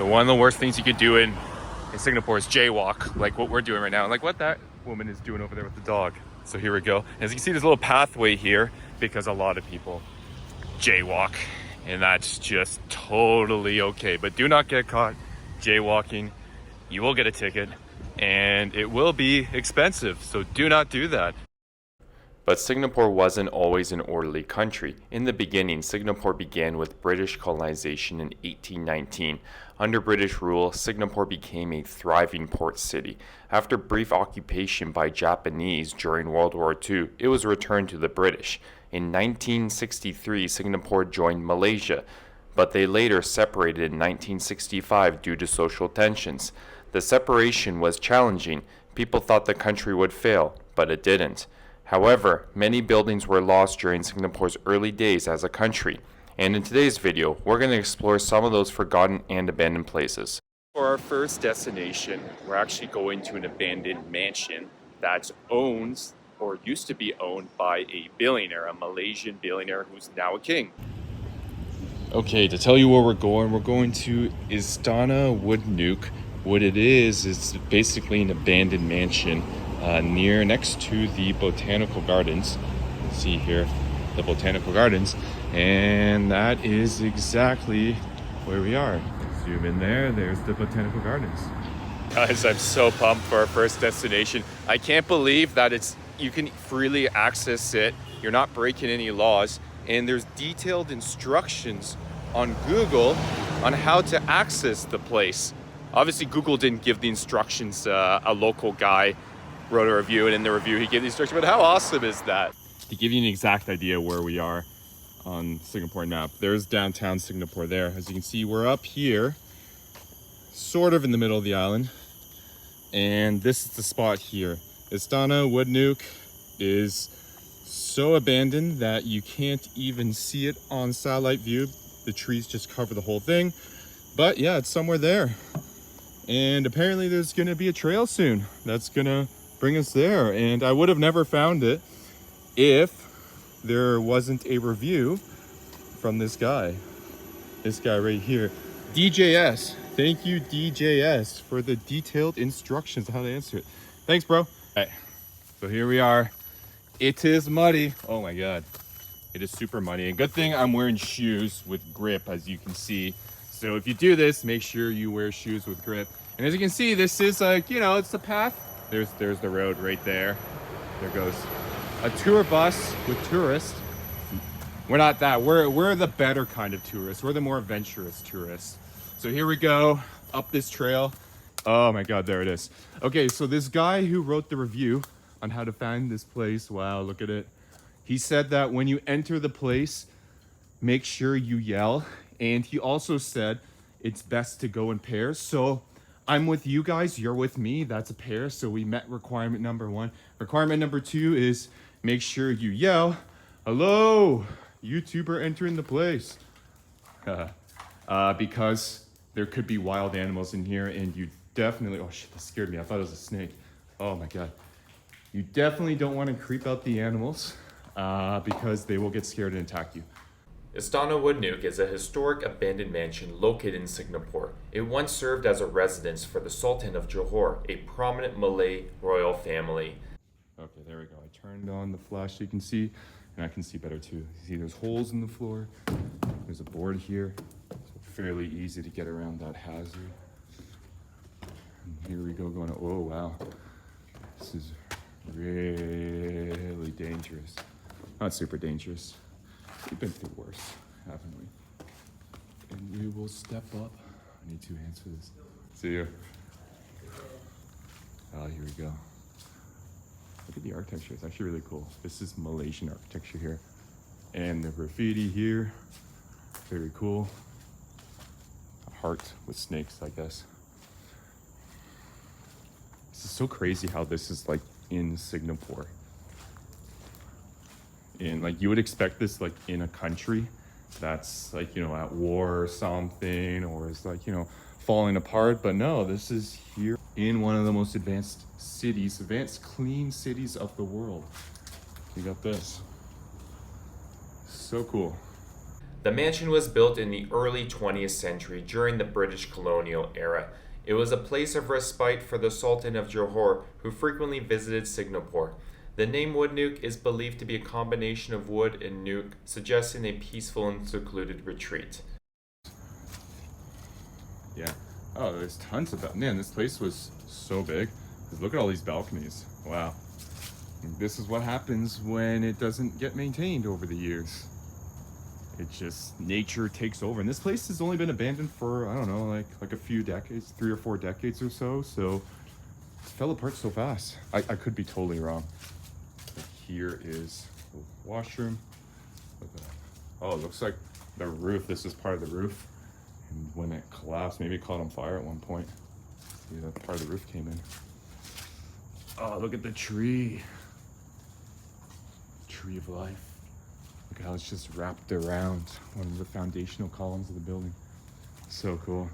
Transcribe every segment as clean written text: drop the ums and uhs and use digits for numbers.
So one of the worst things you could do in Singapore is jaywalk, like what we're doing right now, like what that woman is doing over there with the dog. So here we go. As you can see, there's a little pathway here because a lot of people jaywalk, and that's just totally okay. But do not get caught jaywalking. You will get a ticket, and it will be expensive. So do not do that. But Singapore wasn't always an orderly country. In the beginning, Singapore began with British colonization in 1819. Under British rule, Singapore became a thriving port city. After brief occupation by Japanese during World War II, it was returned to the British. In 1963, Singapore joined Malaysia, but they later separated in 1965 due to social tensions. The separation was challenging. People thought the country would fail, but it didn't. However, many buildings were lost during Singapore's early days as a country, and in today's video, we're going to explore some of those forgotten and abandoned places. For our first destination, we're actually going to an abandoned mansion that's owned, or used to be owned, by a billionaire, a Malaysian billionaire who's now a king. Okay, to tell you where we're going to Istana Woodnook. What it is, it's basically an abandoned mansion next to the botanical gardens. You can see here the botanical gardens, and that is exactly where we are. Zoom in there's the botanical gardens. Guys, I'm so pumped for our first destination. I can't believe that you can freely access it. You're not breaking any laws, and there's detailed instructions on Google on how to access the place. Obviously Google didn't give the instructions. A local guy wrote a review, and in the review he gave the instructions. But how awesome is that? To give you an exact idea where we are on Singapore map, there's downtown Singapore there. As you can see, we're up here, sort of in the middle of the island, and this is the spot here. Istana Woodnook is so abandoned that you can't even see it on satellite view. The trees just cover the whole thing, but yeah, it's somewhere there. And apparently there's gonna be a trail soon that's gonna bring us there, and I would have never found it if there wasn't a review from this guy right here, DJS. Thank you, DJS, for the detailed instructions on how to answer it. Thanks, bro. All right, so here we are. It is muddy. Oh my god, it is super muddy, and good thing I'm wearing shoes with grip, as you can see. So if you do this, make sure you wear shoes with grip. And as you can see, this is like, it's the path. There's the road right there. There goes a tour bus with tourists. We're not that. We're the better kind of tourists. We're the more adventurous tourists. So here we go up this trail. Oh my god, there it is. Okay, so this guy who wrote the review on how to find this place, wow, look at it. He said that when you enter the place, make sure you yell. And he also said it's best to go in pairs. So I'm with you guys, you're with me, that's a pair. So we met requirement number 1. Requirement number 2 is make sure you yell, "Hello, YouTuber entering the place." Because there could be wild animals in here, and you definitely, oh shit, that scared me. I thought it was a snake. Oh my god. You definitely don't want to creep out the animals because they will get scared and attack you. Istana Woodnook is a historic abandoned mansion located in Singapore. It once served as a residence for the Sultan of Johor, a prominent Malay royal family. Okay, there we go. I turned on the flash so you can see, and I can see better too. You see there's holes in the floor. There's a board here. So fairly easy to get around that hazard. And here we go going, oh wow. This is really dangerous. Not super dangerous. We've been through worse, haven't we? And we will step up. I need 2 hands for this. See you. Oh, here we go. Look at the architecture. It's actually really cool. This is Malaysian architecture here. And the graffiti here. Very cool. A heart with snakes, I guess. This is so crazy how this is like in Singapore. And like you would expect this like in a country that's like, at war or something, or is like, falling apart. But no, this is here in one of the most advanced clean cities of the world. You got this. So cool. The mansion was built in the early 20th century during the British colonial era. It was a place of respite for the Sultan of Johor, who frequently visited Singapore. The name Wood Nook is believed to be a combination of wood and nook, suggesting a peaceful and secluded retreat. Yeah. Oh, there's tons of that. Man, this place was so big. 'Cause look at all these balconies. Wow. And this is what happens when it doesn't get maintained over the years. It just, nature takes over. And this place has only been abandoned for, I don't know, like a few decades, 3 or 4 decades or so. So it fell apart so fast. I could be totally wrong. But here is the washroom. Oh, it looks like the roof. This is part of the roof. And when it collapsed, maybe it caught on fire at one point. See, that part of the roof came in. Oh, look at the tree. Tree of life. Look at how it's just wrapped around one of the foundational columns of the building. So cool.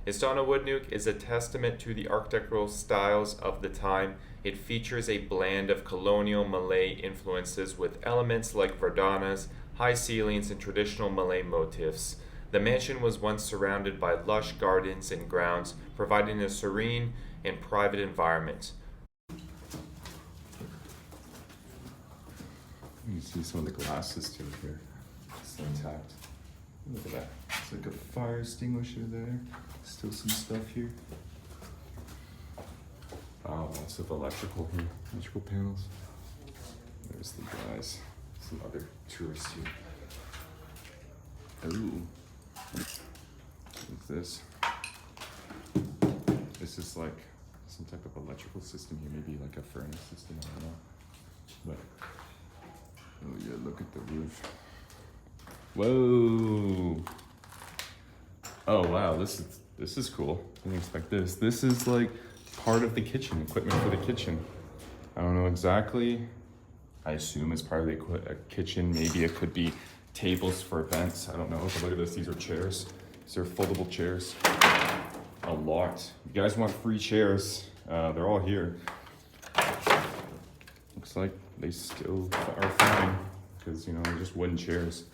Istana Wood Nook is a testament to the architectural styles of the time. It features a blend of colonial Malay influences with elements like verdanas, high ceilings, and traditional Malay motifs. The mansion was once surrounded by lush gardens and grounds, providing a serene and private environment. You can see some of the glasses too here. Still intact. Look at that. It's like a fire extinguisher there. Still some stuff here. Oh, lots of electrical here. Electrical panels. There's the guys. Some other tourists here. Ooh. What's this? This is like some type of electrical system here. Maybe like a furnace system. I don't know. But oh yeah, look at the roof. Whoa. Oh wow, this is cool. I didn't expect this. This is like part of the kitchen, equipment for the kitchen. I don't know exactly. I assume it's part of the kitchen. Maybe it could be tables for events. I don't know. But look at this. These are chairs. These are foldable chairs. A lot. You guys want free chairs? They're all here. Looks like they still are fine because, you know, they're just wooden chairs.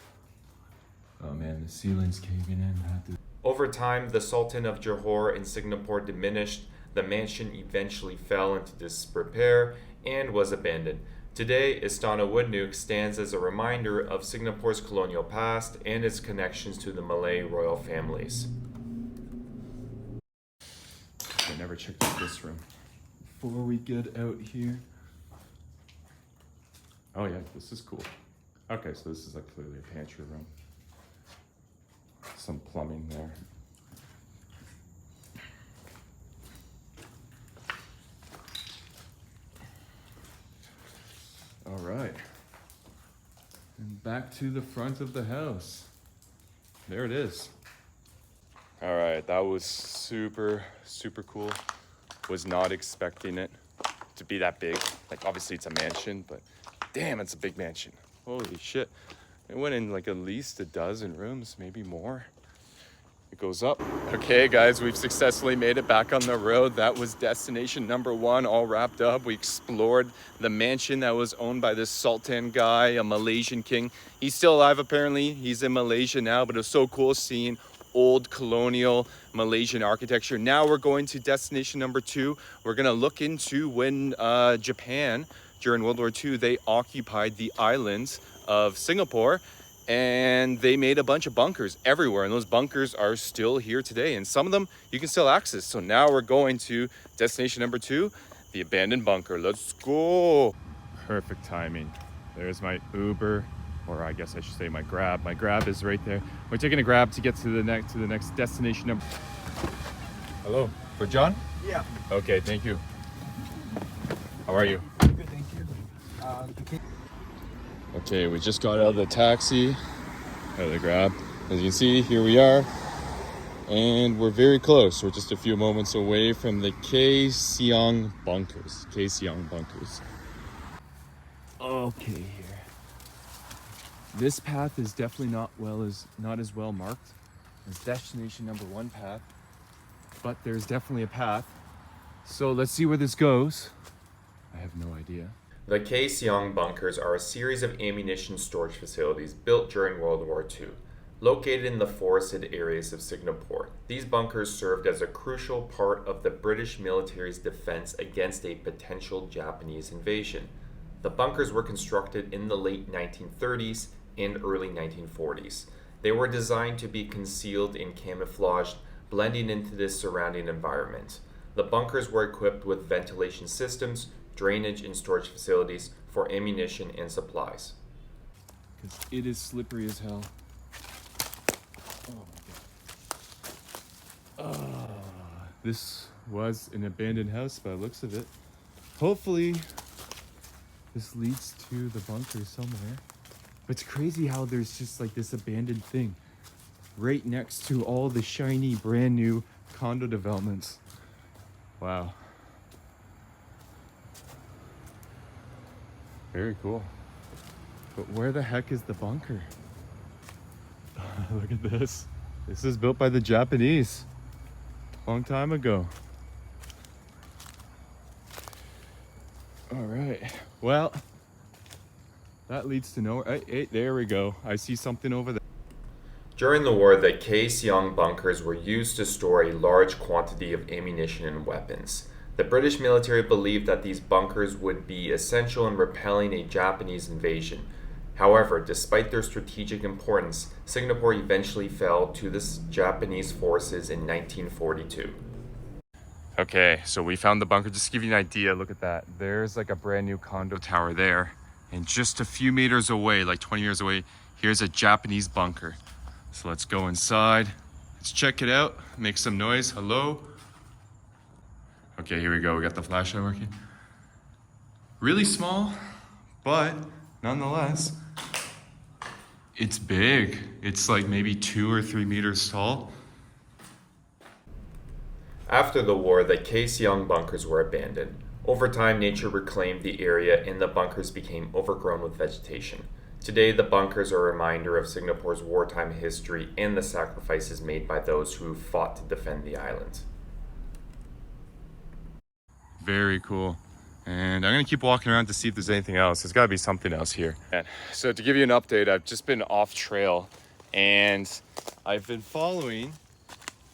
Oh man, the ceiling's caving in. Over time, the Sultan of Johor in Singapore diminished. The mansion eventually fell into disrepair and was abandoned. Today, Istana Wood Nook stands as a reminder of Singapore's colonial past and its connections to the Malay royal families. I never checked out this room before we get out here. Oh yeah, this is cool. Okay, so this is like clearly a pantry room. Some plumbing there. All right. And back to the front of the house. There it is. All right, that was super, super cool. Was not expecting it to be that big. Like obviously it's a mansion, but damn, it's a big mansion. Holy shit. It went in like at least a dozen rooms, maybe more. It goes up. Okay guys, we've successfully made it back on the road. That was destination number 1, all wrapped up. We explored the mansion that was owned by this Sultan guy, a Malaysian king. He's still alive apparently. He's in Malaysia now, but it was so cool seeing old colonial Malaysian architecture. Now we're going to destination number 2. We're gonna look into when Japan, during World War II, they occupied the islands of Singapore and they made a bunch of bunkers everywhere, and those bunkers are still here today, and some of them you can still access. So now we're going to destination number 2, the abandoned bunker. Let's go. Perfect timing. There's my Uber, or I guess I should say my Grab. My Grab is right there. We're taking a Grab to get to the next destination number. Hello, for John? Yeah. Okay, thank you. How are you? Good, thank you. Okay, we just got out of the taxi, out of the Grab. As you can see, here we are, and we're very close. We're just a few moments away from the K Siang bunkers. K Siang bunkers. Okay, here. This path is definitely not as well marked as destination number 1 path, but there's definitely a path. So let's see where this goes. I have no idea. The K Siang bunkers are a series of ammunition storage facilities built during World War II. Located in the forested areas of Singapore, these bunkers served as a crucial part of the British military's defense against a potential Japanese invasion. The bunkers were constructed in the late 1930s and early 1940s. They were designed to be concealed and camouflaged, blending into the surrounding environment. The bunkers were equipped with ventilation systems, drainage, and storage facilities for ammunition and supplies. Because it is slippery as hell. Oh my god. This was an abandoned house by the looks of it. Hopefully, this leads to the bunker somewhere. But it's crazy how there's just like this abandoned thing right next to all the shiny, brand new condo developments. Wow. Very cool. But where the heck is the bunker? Look at this. This is built by the Japanese. Long time ago. All right. Well, that leads to nowhere. Hey, there we go. I see something over there. During the war, the Kaesong bunkers were used to store a large quantity of ammunition and weapons. The British military believed that these bunkers would be essential in repelling a Japanese invasion. However, despite their strategic importance, Singapore eventually fell to the Japanese forces in 1942. Okay, so we found the bunker. Just to give you an idea, look at that. There's like a brand new condo tower there. And just a few meters away, like 20 meters away, here's a Japanese bunker. So let's go inside. Let's check it out. Make some noise. Hello? Okay, here we go. We got the flashlight working. Really small, but nonetheless, it's big. It's like maybe 2 or 3 meters tall. After the war, the Kaesong bunkers were abandoned. Over time, nature reclaimed the area and the bunkers became overgrown with vegetation. Today, the bunkers are a reminder of Singapore's wartime history and the sacrifices made by those who fought to defend the island. Very cool. And I'm gonna keep walking around to see if there's anything else. There's gotta be something else here. So to give you an update, I've just been off trail and I've been following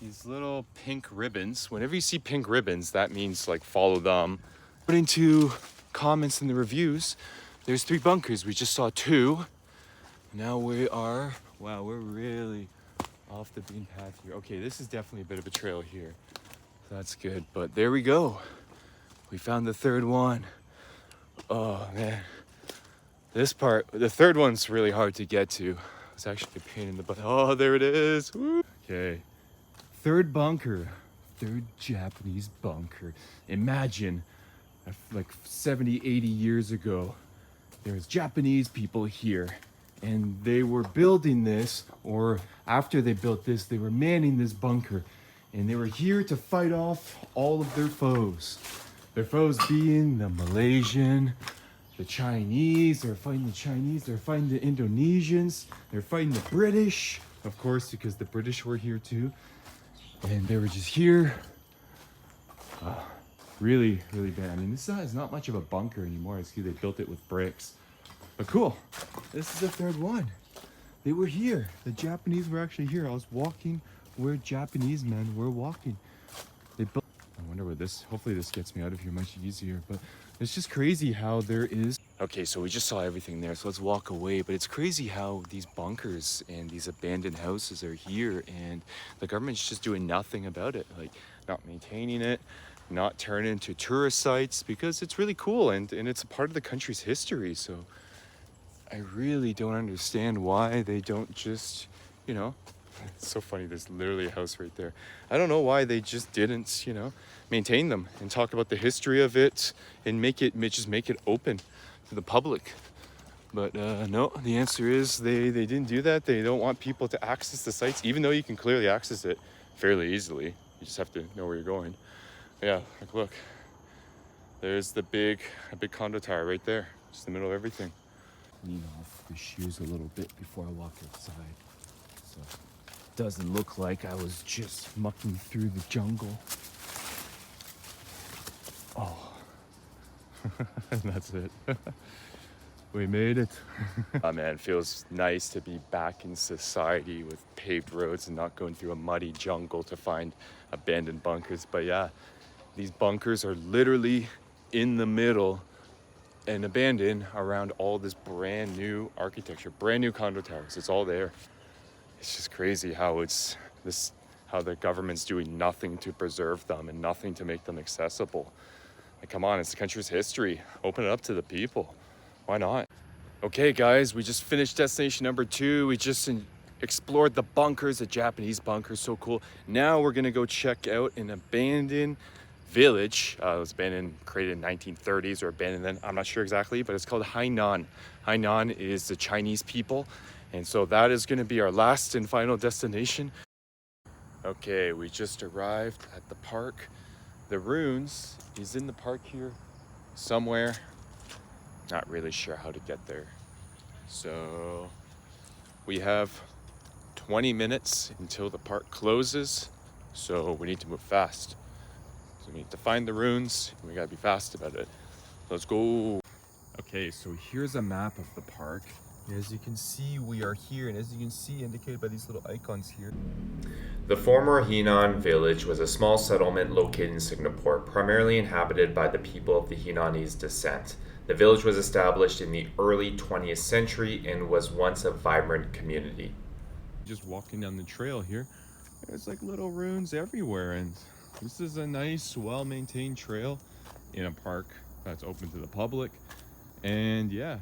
these little pink ribbons. Whenever you see pink ribbons, that means like follow them. According to comments in the reviews, there's 3 bunkers. We just saw 2. Now we are, wow, we're really off the beaten path here. Okay, this is definitely a bit of a trail here. That's good, but there we go. We found the 3rd one. Oh man, this part, the 3rd one's really hard to get to. It's actually a pain in the butt. Oh, there it is. Woo. Okay, 3rd bunker, 3rd Japanese bunker. Imagine, like 70, 80 years ago, there was Japanese people here and they were building this, or after they built this, they were manning this bunker and they were here to fight off all of their foes. Their foes being the Malaysian, the Chinese. They're fighting the Chinese, they're fighting the Indonesians, they're fighting the British, of course, because the British were here too. And they were just here. Really, really bad. I mean, this is not much of a bunker anymore. I see they built it with bricks. But cool. This is the 3rd one. They were here. The Japanese were actually here. I was walking where Japanese men were walking. They built. I wonder what this. Hopefully, this gets me out of here much easier. But it's just crazy how there is. Okay, so we just saw everything there. So let's walk away. But it's crazy how these bunkers and these abandoned houses are here, and the government's just doing nothing about it. Like, not maintaining it, not turn into tourist sites, because it's really cool and it's a part of the country's history. So I really don't understand why they don't just, you know, it's so funny, there's literally a house right there. I don't know why they just didn't, you know, maintain them and talk about the history of it and just make it open to the public. But no, the answer is they didn't do that. They don't want people to access the sites, even though you can clearly access it fairly easily. You just have to know where you're going. Yeah, like look, there's a big condo tower right there, just in the middle of everything. Lean off the shoes a little bit before I walk outside, so it doesn't look like I was just mucking through the jungle. Oh, and that's it. We made it. Man, it feels nice to be back in society with paved roads and not going through a muddy jungle to find abandoned bunkers. But yeah, these bunkers are literally in the middle and abandoned around all this brand new architecture, brand new condo towers. It's all there. It's just crazy how how the government's doing nothing to preserve them and nothing to make them accessible. Like, come on, it's the country's history. Open it up to the people. Why not? Okay, guys, we just finished destination number 2. We just explored the bunkers, the Japanese bunkers, so cool. Now we're gonna go check out an abandoned village. It was abandoned, created in 1930s or abandoned then, I'm not sure exactly, but it's called Hainan. Hainan is the Chinese people. And so that is gonna be our last and final destination. Okay, we just arrived at the park. The ruins is in the park here somewhere. Not really sure how to get there. So we have 20 minutes until the park closes. So we need to move fast. So we need to find the ruins and we gotta be fast about it. Let's go. Okay, so here's a map of the park. As you can see, we are here, and as you can see, indicated by these little icons here. The former Henan village was a small settlement located in Singapore, primarily inhabited by the people of the Hainanese descent. The village was established in the early 20th century and was once a vibrant community. Just walking down the trail here, there's like little ruins everywhere, and this is a nice, well-maintained trail in a park that's open to the public. And yeah.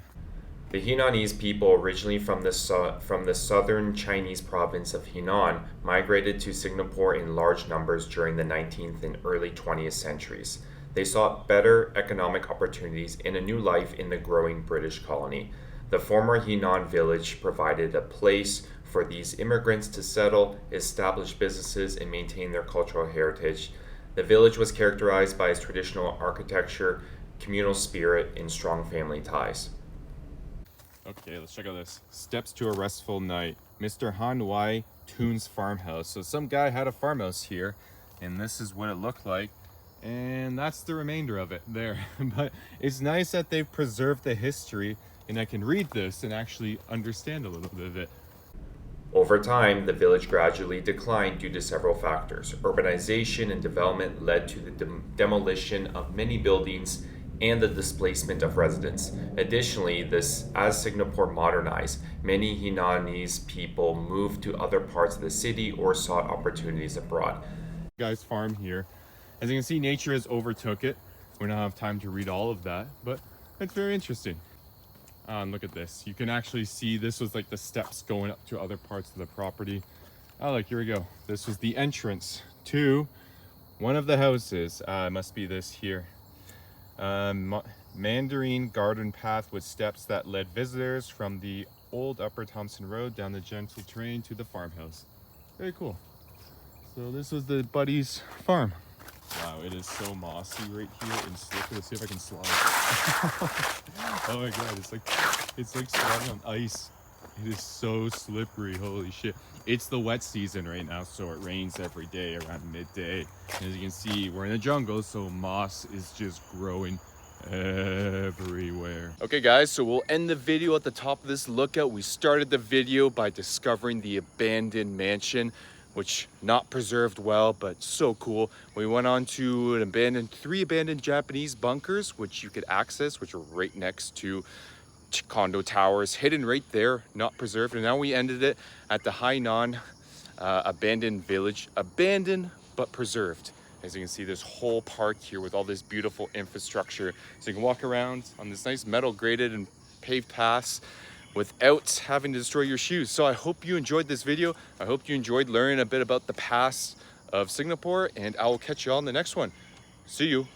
The Hainanese people, originally from the southern Chinese province of Henan, migrated to Singapore in large numbers during the 19th and early 20th centuries. They sought better economic opportunities and a new life in the growing British colony. The former Henan village provided a place for these immigrants to settle, establish businesses, and maintain their cultural heritage. The village was characterized by its traditional architecture, communal spirit, and strong family ties. Okay, let's check out this. Steps to a Restful Night. Mr. Han Wai Toon's farmhouse. So some guy had a farmhouse here, and this is what it looked like. And that's the remainder of it there. But it's nice that they've preserved the history, and I can read this and actually understand a little bit of it. Over time, the village gradually declined due to several factors. Urbanization and development led to the demolition of many buildings and the displacement of residents. Additionally, as Singapore modernized, many Hainanese people moved to other parts of the city or sought opportunities abroad. Guys farm here. As you can see, nature has overtook it. We don't have time to read all of that, but it's very interesting. And look at this. You can actually see this was like the steps going up to other parts of the property. Oh, look, here we go. This was the entrance to one of the houses. It must be this here. Mandarin garden path with steps that led visitors from the old Upper Thompson Road down the gentle terrain to the farmhouse. Very cool. So this was the buddy's farm. Wow, it is so mossy right here and slippery. Let's see if I can slide. Oh my god, it's like sliding on ice. It is so slippery, holy shit. It's the wet season right now, so it rains every day around midday. And as you can see, we're in the jungle, so moss is just growing everywhere. Okay guys, so we'll end the video at the top of this lookout. We started the video by discovering the abandoned mansion, which not preserved well, but so cool. We went on to three abandoned Japanese bunkers, which you could access, which are right next to condo towers, hidden right there, not preserved. And now we ended it at the Hainan abandoned village, abandoned but preserved. As you can see, this whole park here with all this beautiful infrastructure. So you can walk around on this nice metal graded and paved paths without having to destroy your shoes. So I hope you enjoyed this video. I hope you enjoyed learning a bit about the past of Singapore, and I will catch you all in the next one. See you.